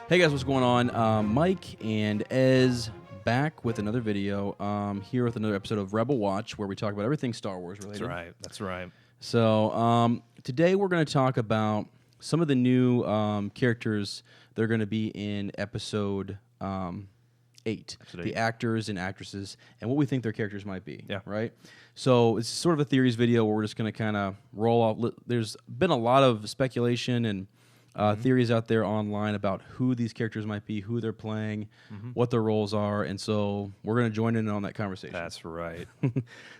Hey guys, what's going on? Mike and Ez back with another video. Here with another episode of Rebel Watch, where we talk about everything Star Wars related. That's right. That's right. So today we're going to talk about some of the new characters that are going to be in episode 8. The actors and actresses, and what we think their characters might be. Yeah. Right? So it's sort of a theories video where we're just going to kind of roll off. There's been a lot of speculation and theories out there online about who these characters might be, who they're playing, what their roles are, and so we're going to join in on that conversation. That's right.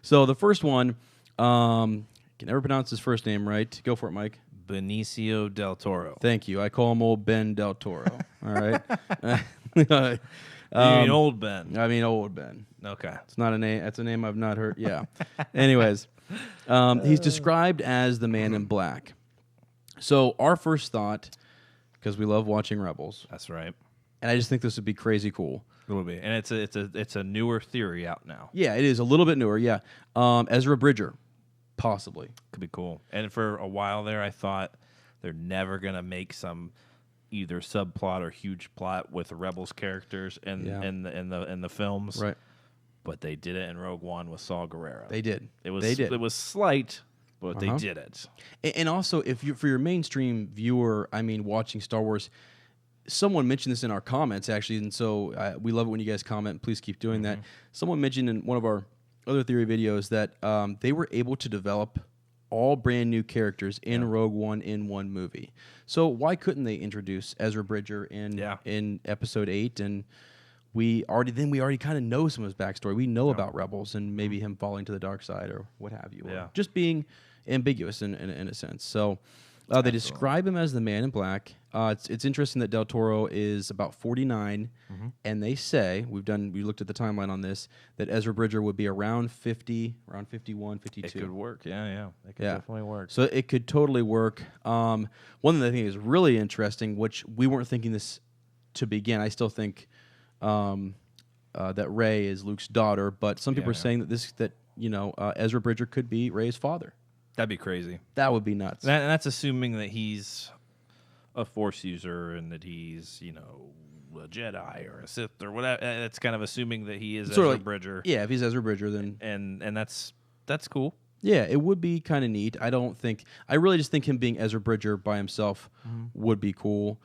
So the first one, can never pronounce his first name right. Go for it, Mike. Benicio Del Toro. Thank you. I call him old Ben Del Toro. All right. You mean old Ben? I mean old Ben. Okay. It's not a name. That's a name I've not heard. Yeah. Anyways, he's described as the Man in Black. So our first thought, because we love watching Rebels, That's right. and I just think this would be crazy cool. It will be, and it's a newer theory out now. Yeah, it is a little bit newer. Yeah, Ezra Bridger, possibly. Could be cool. And for a while there, I thought they're never gonna make some either subplot or huge plot with the Rebels characters in the films. Right. But they did it in Rogue One with Saw Gerrera. They did. They did. It was slight, but they did it. And also, if you for your mainstream viewer, I mean, watching Star Wars, someone mentioned this in our comments actually, and so we love it when you guys comment. Please keep doing that. Someone mentioned in one of our other theory videos that they were able to develop all brand new characters in Rogue One in one movie. So why couldn't they introduce Ezra Bridger in Episode 8? And we already kind of know some of his backstory. We know about Rebels and maybe him falling to the dark side or what have you. Or just being ambiguous in a sense. So they describe him as the Man in Black. It's interesting that Del Toro is about 49, and they say, we looked at the timeline on this, that Ezra Bridger would be around 50, around 51, 52. It could work. Yeah. It could definitely work. So it could totally work. One thing that I think is really interesting, which we weren't thinking this to begin, I still think that Rey is Luke's daughter, but some people are saying that Ezra Bridger could be Rey's father. That'd be crazy. That would be nuts. And that's assuming that he's a Force user and that he's, a Jedi or a Sith or whatever. That's kind of assuming that he is Ezra Bridger. Yeah, if he's Ezra Bridger, then and that's cool. Yeah, it would be kind of neat. I really just think him being Ezra Bridger by himself would be cool.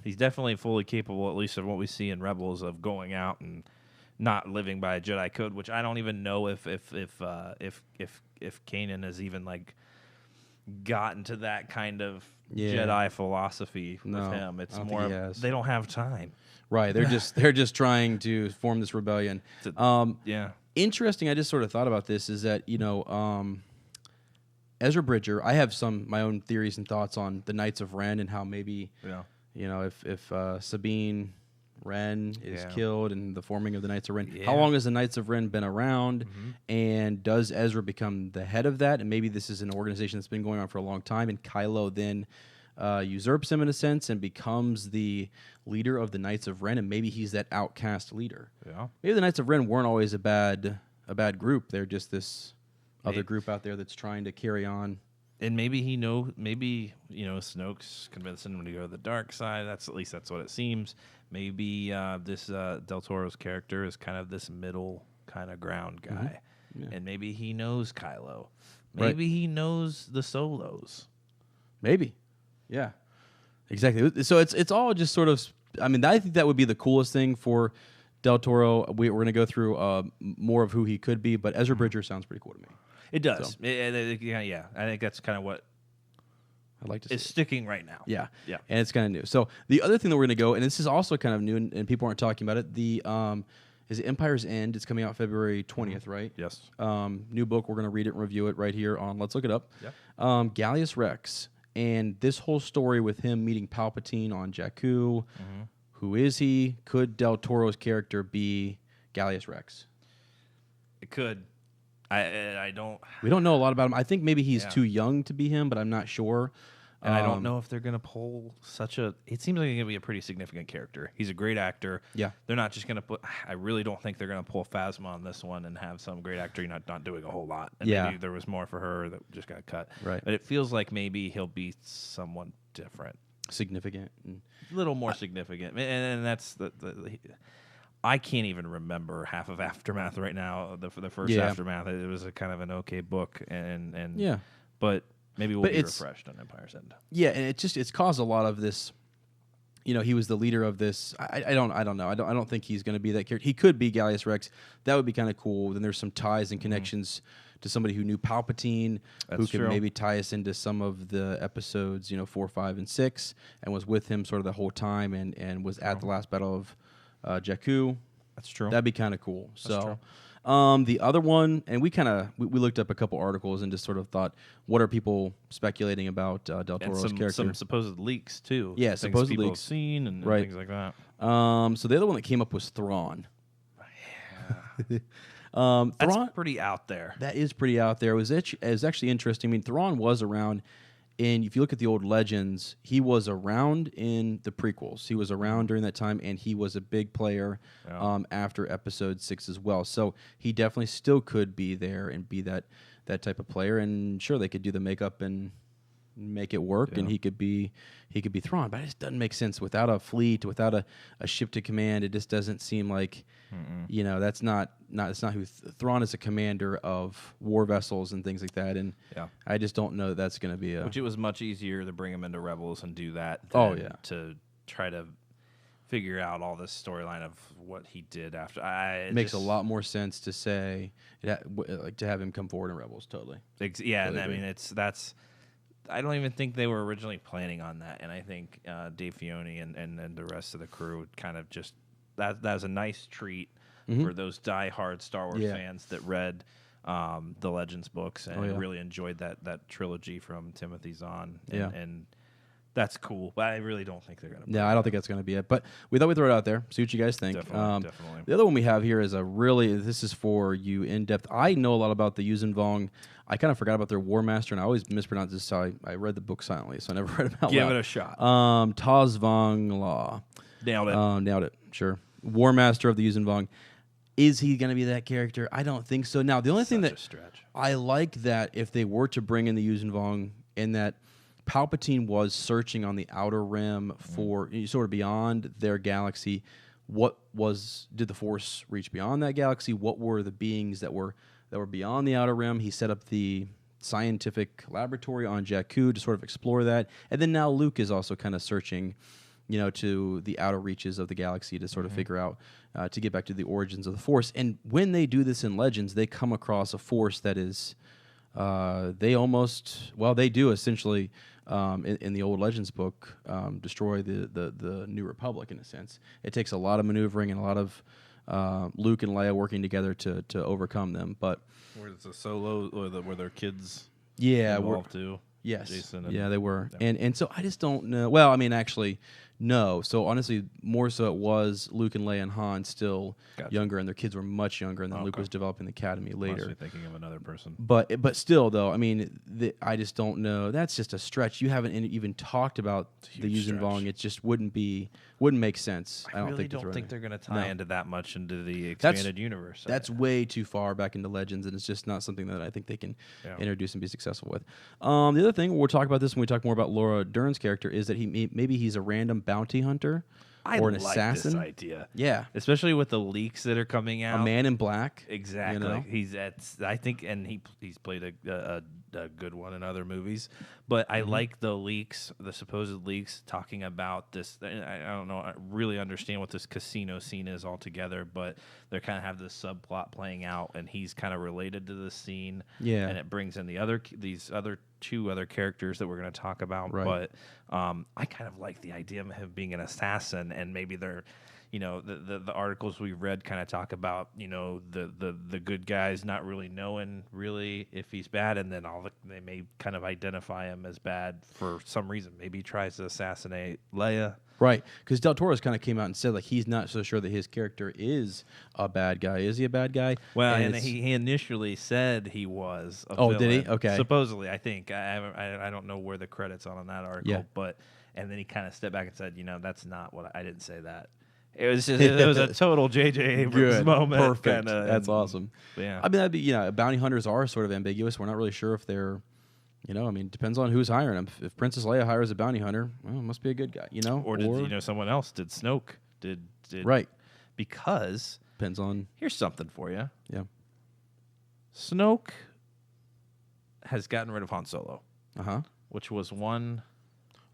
He's definitely fully capable, at least of what we see in Rebels, of going out and not living by a Jedi code, which I don't even know if Kanan has even gotten to that kind of Jedi philosophy with him. It's more they don't have time. Right. They're just trying to form this rebellion. Interesting. I just sort of thought about this is that, Ezra Bridger, I have my own theories and thoughts on the Knights of Ren and how maybe if Sabine Wren is killed and the forming of the Knights of Ren. How long has the Knights of Ren been around? And does Ezra become the head of that? And maybe this is an organization that's been going on for a long time, and Kylo then usurps him in a sense and becomes the leader of the Knights of Ren, and maybe he's that outcast leader. Yeah. Maybe the Knights of Ren weren't always a bad group. They're just this other group out there that's trying to carry on. And maybe Snoke's convincing him to go to the dark side. That's what it seems. Maybe this Del Toro's character is kind of this middle kind of ground guy. And maybe he knows Kylo. Maybe he knows the Solos. Maybe. Yeah. Exactly. So it's all just sort of, I think that would be the coolest thing for Del Toro. We're going to go through more of who he could be, but Ezra Bridger sounds pretty cool to me. It does. So. I think that's kind of what I'd like to see. It's sticking right now. Yeah. And it's kind of new. So the other thing that we're going to go, and this is also kind of new, and people aren't talking about it, is Empire's End. It's coming out February 20th, right? Yes. New book. We're going to read it and review it right here on Let's Look It Up. Yeah. Gallius Rax. And this whole story with him meeting Palpatine on Jakku. Who is he? Could Del Toro's character be Gallius Rax? It could. I don't. We don't know a lot about him. I think maybe he's too young to be him, but I'm not sure. And I don't know if they're going to pull such a... It seems like he's going to be a pretty significant character. He's a great actor. Yeah. They're not just going to put... I really don't think they're going to pull Phasma on this one and have some great actor not doing a whole lot. And maybe there was more for her that just got cut. Right. But it feels like maybe he'll be someone different. significant. A little more significant, and that's the I can't even remember half of Aftermath right now. The first Aftermath, it was a kind of an okay book, and but maybe we'll be refreshed on Empire's End. Yeah, and it's caused a lot of this. He was the leader of this. I don't know. I don't think he's going to be that character. He could be Gallius Rax. That would be kind of cool. Then there's some ties and connections to somebody who knew Palpatine, who could maybe tie us into some of the episodes, 4, 5, and 6, and was with him sort of the whole time, and was at the last battle of Jakku. That's true. That'd be kind of cool. That's true. The other one, and we looked up a couple articles and just sort of thought, what are people speculating about Del Toro's character? Some supposed leaks too. Yeah, supposed people leaks have seen and things like that. So the other one that came up was THRAWN. Yeah. THRAWN, That's pretty out there. That is pretty out there. It was actually interesting. I mean, THRAWN was around. And if you look at the old legends, he was around in the prequels. He was around during that time, and he was a big player after Episode 6 as well. So he definitely still could be there and be that type of player. And sure, they could do the makeup and make it work, and he could be THRAWN. But it just doesn't make sense without a fleet, without a ship to command. It just doesn't seem like that's not who THRAWN is. A commander of war vessels and things like that, and I just don't know that's going to be which it was much easier to bring him into Rebels and do that to try to figure out all this storyline of what he did after. It makes a lot more sense to say to have him come forward in Rebels. Totally. And I mean that's. I don't even think they were originally planning on that, and I think Dave Filoni and the rest of the crew kind of just that was a nice treat for those diehard Star Wars fans that read the Legends books and really enjoyed that trilogy from Timothy Zahn. And that's cool, but I really don't think they're going to. No, I don't think that's going to be it. But we thought we'd throw it out there, see what you guys think. Definitely. The other one we have here is this is for you in depth. I know a lot about the Yuuzhan Vong. I kind of forgot about their War Master, and I always mispronounce this, so I read the book silently, so I never read it out loud. Give it a shot. Tsavong Law. Nailed it. Nailed it, sure. War Master of the Yuuzhan Vong. Is he going to be that character? I don't think so. Now, the only thing that I like that if they were to bring in the Yuuzhan Vong, in that Palpatine was searching on the Outer Rim for sort of beyond their galaxy. Did the Force reach beyond that galaxy? What were the beings that were beyond the Outer Rim? He set up the scientific laboratory on Jakku to sort of explore that. And then now Luke is also kind of searching, to the outer reaches of the galaxy to sort of figure out, to get back to the origins of the Force. And when they do this in Legends, they come across a Force that is, they do essentially, in the old Legends book, destroy the New Republic in a sense. It takes a lot of maneuvering and a lot of Luke and Leia working together to overcome them. But where it's a solo, or were their kids involved too? Yes. Jason they were. Yeah. And so I just don't know. Well, I mean, actually, no. So honestly, more so it was Luke and Leia and Han still younger, and their kids were much younger, and then Luke was developing the academy later. Must be thinking of another person. But still, though, I mean, I just don't know. That's just a stretch. You haven't even talked about the Yuuzhan Vong. It just wouldn't make sense. I don't think they're going to tie into that much into the expanded universe. That's way too far back into Legends, and it's just not something that I think they can introduce and be successful with. The other thing, we'll talk about this when we talk more about Laura Dern's character, is that maybe he's a random bounty hunter or an assassin. This idea. Yeah. Especially with the leaks that are coming out. A man in black. Exactly. I think, and he's played a good one in other movies. But I like the leaks, the supposed leaks, talking about this. I don't know. I really understand what this casino scene is altogether, but they kind of have this subplot playing out, and he's kind of related to this scene. Yeah. And it brings in these other two other characters that we're going to talk about. Right. But I kind of like the idea of him being an assassin, and maybe they're, the articles we read kind of talk about, the good guys not really knowing really if he's bad, and then they may kind of identify him as bad for some reason. Maybe he tries to assassinate Leia. Right, because Del Toro's kind of came out and said he's not so sure that his character is a bad guy. Is he a bad guy? Well, and he initially said he was a villain. Did he? Okay. Supposedly, I think. I don't know where the credits on that article, and then he kind of stepped back and said, that's not what I didn't say that. It was just, it was a total J.J. Abrams moment. Perfect. That's awesome. Yeah. I mean, that'd be, bounty hunters are sort of ambiguous. We're not really sure if they're You know, I mean, depends on who's hiring him. If Princess Leia hires a bounty hunter, well, it must be a good guy, you know? Or did you know someone else? Did Snoke? Did right. Because Depends on. here's something for you. Yeah. Snoke has gotten rid of Han Solo, Uh-huh. which was one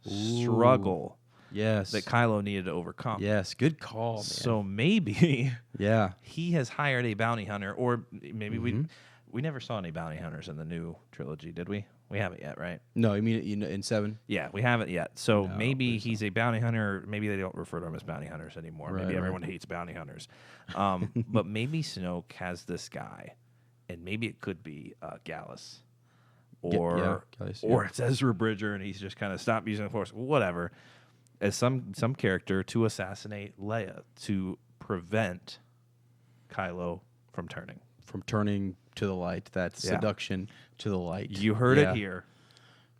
struggle Yes. that Kylo needed to overcome. Yes. Good call, man. So maybe yeah. he has hired a bounty hunter, or maybe we never saw any bounty hunters in the new trilogy, did we? We haven't yet, right? No, you mean in 7? Yeah, we haven't yet. So No, maybe he's a bounty hunter. Maybe they don't refer to him as bounty hunters anymore. Right, maybe right. everyone hates bounty hunters. But maybe Snoke has this guy, and maybe it could be Gallius. Or Gallius, it's Ezra Bridger, and he's just kind of stopped using the Force, whatever, as some character to assassinate Leia to prevent Kylo from turning. From turning to the light, that seduction to the light. You heard it here.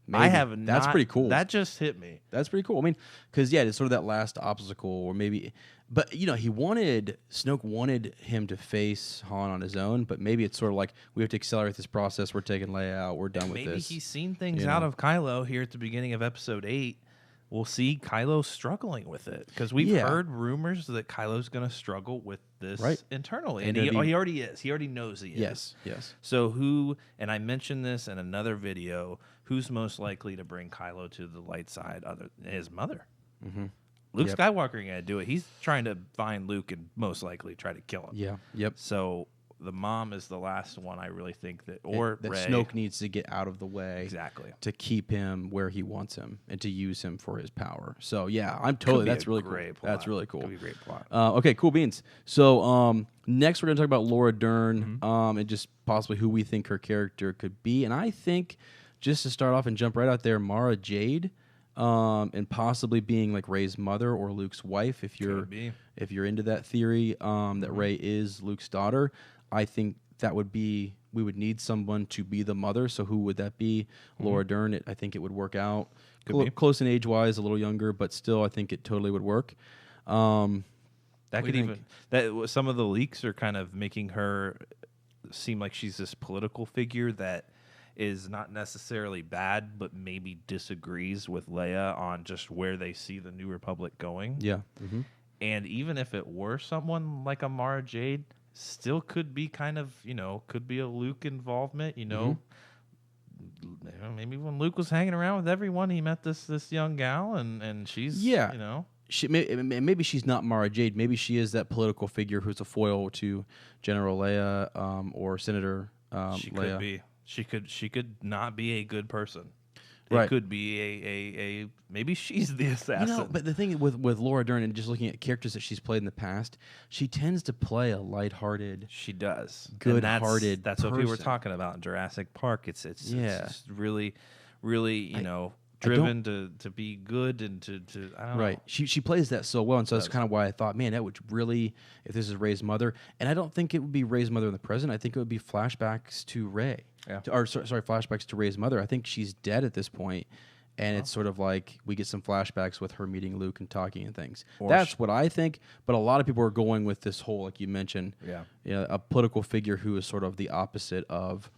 Maybe. I have not. That's pretty cool. That just hit me. That's pretty cool. I mean, because it's sort of that last obstacle, or maybe, but Snoke wanted him to face Han on his own, but maybe it's sort of like we have to accelerate this process. We're taking Leia out. We're done with this. Maybe he's seen things out of Kylo here at the beginning of Episode 8. We'll see Kylo struggling with it because we've heard rumors that Kylo's going to struggle with this internally, and he already is. He already knows he is. Yes. So and I mentioned this in another video, who's most likely to bring Kylo to the light side other than his mother? Mm-hmm. Luke Skywalker ain't gonna do it. He's trying to find Luke and most likely try to kill him. Yeah. Yep. So the mom is the last one I really think that Rey. Snoke needs to get out of the way exactly to keep him where he wants him and to use him for his power. So I'm totally. That's really cool. Plot. That's really cool. Could be a great plot. Okay, cool beans. So next we're gonna talk about Laura Dern and just possibly who we think her character could be. And I think just to start off and jump right out there, Mara Jade. And possibly being like Rey's mother or Luke's wife, if you're into that theory, that Rey is Luke's daughter. I think that would be, we would need someone to be the mother. So who would that be? Laura Dern. I think it would work out. Close in age wise, a little younger, but still, I think it totally would work. That could even some of the leaks are kind of making her seem like she's this political figure that is not necessarily bad, but maybe disagrees with Leia on just where they see the New Republic going. Yeah. Mm-hmm. And even if it were someone like a Mara Jade, still could be kind of, could be a Luke involvement, Maybe when Luke was hanging around with everyone, he met this young gal, and she's, maybe she's not Mara Jade. Maybe she is that political figure who's a foil to General Leia or Senator she Leia. Could be. She could not be a good person. Right. It could be a maybe she's the assassin. But the thing with Laura Dern and just looking at characters that she's played in the past, she tends to play a lighthearted. She does. Good-hearted. That's what people were talking about in Jurassic Park. It's really, really, driven to be good and to I don't know. Right. She plays that so well, and so that's kind of why I thought, man, that would really, if this is Rey's mother, and I don't think it would be Rey's mother in the present. I think it would be flashbacks to Rey. Yeah. Flashbacks to Rey's mother. I think she's dead at this point, and it's sort of like we get some flashbacks with her meeting Luke and talking and things. That's what I think. But a lot of people are going with this whole, like you mentioned, a political figure who is sort of the opposite of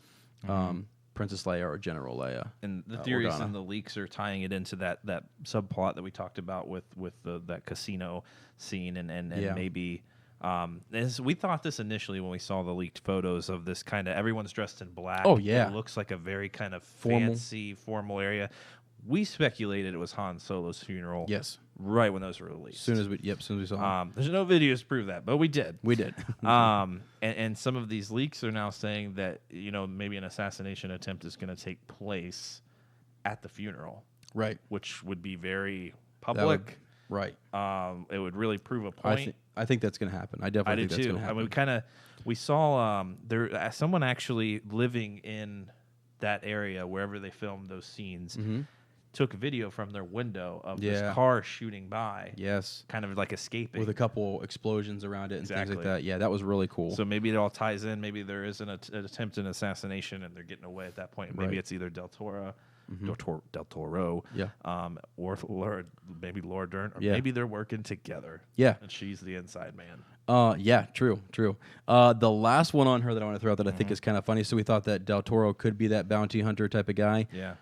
Princess Leia or General Leia. And the theories and the leaks are tying it into that subplot that we talked about with that casino scene and maybe. We thought this initially when we saw the leaked photos of this kind of everyone's dressed in black. Oh yeah, it looks like a very kind of fancy formal area. We speculated it was Han Solo's funeral. Yes, right when those were released. As soon as we saw them. There's no videos to prove that, but we did. And some of these leaks are now saying that maybe an assassination attempt is going to take place at the funeral. Right, which would be very public. Right. It would really prove a point. I think that's going to happen. I definitely think that's going to happen. I mean, we saw there someone actually living in that area wherever they filmed those scenes took a video from their window of this car shooting by. Yes. Kind of like escaping. With a couple explosions around it and things like that. Yeah, that was really cool. So maybe it all ties in. Maybe there is an attempt at assassination and they're getting away at that point. Maybe it's either Del Toro Del Toro. Yeah. Or maybe Laura Dern. Or Yeah. maybe they're working together. Yeah. And she's the inside man. Yeah, true. The last one on her that I want to throw out that I think is kind of funny. So we thought that Del Toro could be that bounty hunter type of guy. Yeah.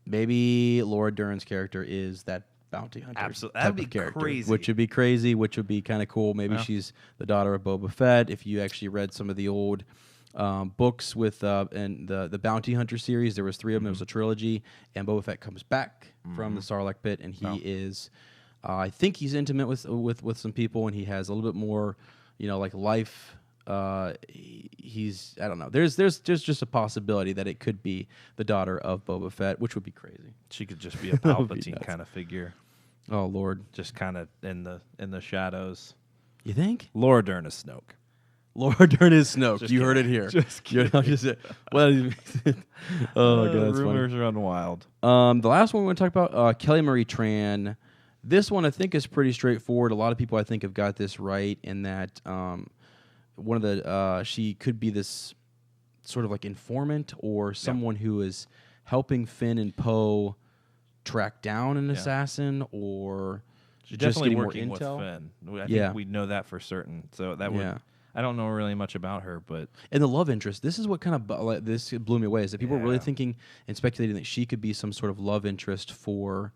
Maybe Laura Dern's character is that bounty hunter. Absolutely. Type That'd of be character, crazy. which would be crazy, which would be kind of cool. Maybe she's the daughter of Boba Fett. If you actually read some of the old books with and the Bounty Hunter series, there was 3 of them. It was a trilogy, and Boba Fett comes back from the Sarlacc pit, and he is, I think he's intimate with some people, and he has a little bit more, like life. He's, I don't know. There's just a possibility that it could be the daughter of Boba Fett, which would be crazy. She could just be a Palpatine kind of figure. Oh Lord, just kind of in the shadows. You think? Laura Dern is Snoke. Laura Dern is Snoke. Just you kidding. heard it here. Just kidding. Well, oh god, that's rumors funny. run wild. The last one we're going to talk about, Kelly Marie Tran. This one I think is pretty straightforward. A lot of people I think have got this right in that one of the she could be this sort of like informant or someone who is helping Finn and Poe track down an assassin, or She's just definitely getting more working with intel. Finn. I think we know that for certain. So that would. I don't know really much about her, but and the love interest. This is what kind of this blew me away. Is that people were really thinking and speculating that she could be some sort of love interest for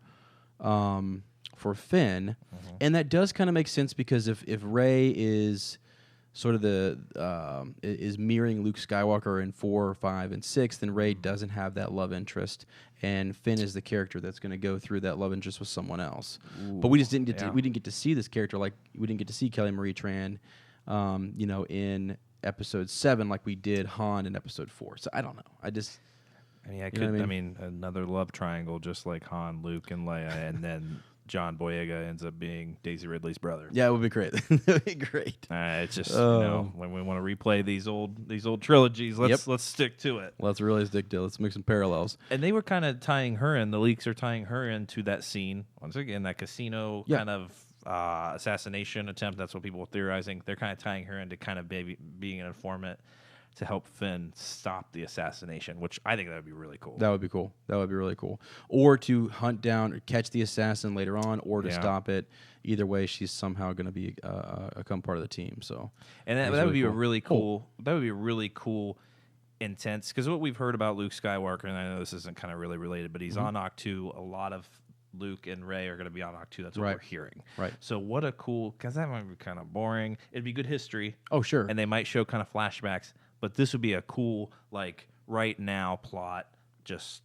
Finn, and that does kind of make sense because if Rey is sort of is mirroring Luke Skywalker in 4, 5, and 6, then Rey doesn't have that love interest, and Finn is the character that's going to go through that love interest with someone else. But we just didn't get to we didn't get to see this character, like we didn't get to see Kelly Marie Tran, in Episode 7 like we did Han in Episode 4. So I don't know. I mean, another love triangle just like Han, Luke, and Leia, and then John Boyega ends up being Daisy Ridley's brother. Yeah, it would be great. It would be great. It's just when we want to replay these old trilogies, let's stick to it. Let's really stick to it. Let's make some parallels. And they were kind of tying her in. The leaks are tying her into that scene once again, that casino kind of assassination attempt. That's what people were theorizing. They're kind of tying her into kind of being an informant to help Finn stop the assassination, which I think that would be really cool. That would be cool. That would be really cool. Or to hunt down or catch the assassin later on, or to stop it. Either way, she's somehow going to be become part of the team. So, and that would be a really cool. That would be a really cool, intense. Because what we've heard about Luke Skywalker, and I know this isn't kind of really related, but he's on Ahch-To. A lot of Luke and Rey are going to be on Ahch-To. That's what we're hearing. Right. So what a cool, because that might be kind of boring. It'd be good history. Oh, sure. And they might show kind of flashbacks, but this would be a cool, like, right now plot, just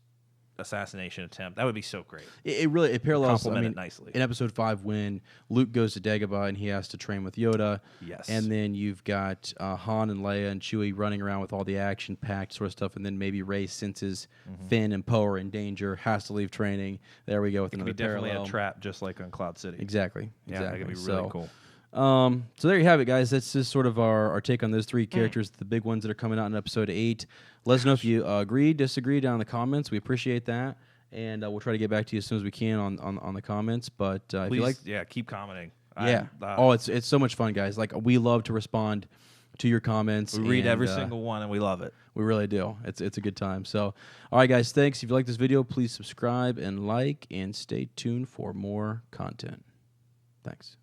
assassination attempt. That would be so great. It really parallels. Complement it nicely. In Episode 5, when Luke goes to Dagobah and he has to train with Yoda. Yes. And then you've got Han and Leia and Chewie running around with all the action-packed sort of stuff, and then maybe Rey senses Finn and Poe are in danger, has to leave training. There we go with another parallel. Definitely a trap, just like on Cloud City. Exactly. Yeah, that could be really cool. So there you have it, guys. That's just sort of our take on those 3 characters, the big ones that are coming out in Episode 8. Let us know if you agree, disagree down in the comments. We appreciate that, and we'll try to get back to you as soon as we can on the comments. But Please, if you like, keep commenting. It's so much fun, guys. Like, we love to respond to your comments. We read every single one, and we love it. We really do. It's a good time. So, all right, guys. Thanks. If you like this video, please subscribe and like, and stay tuned for more content. Thanks.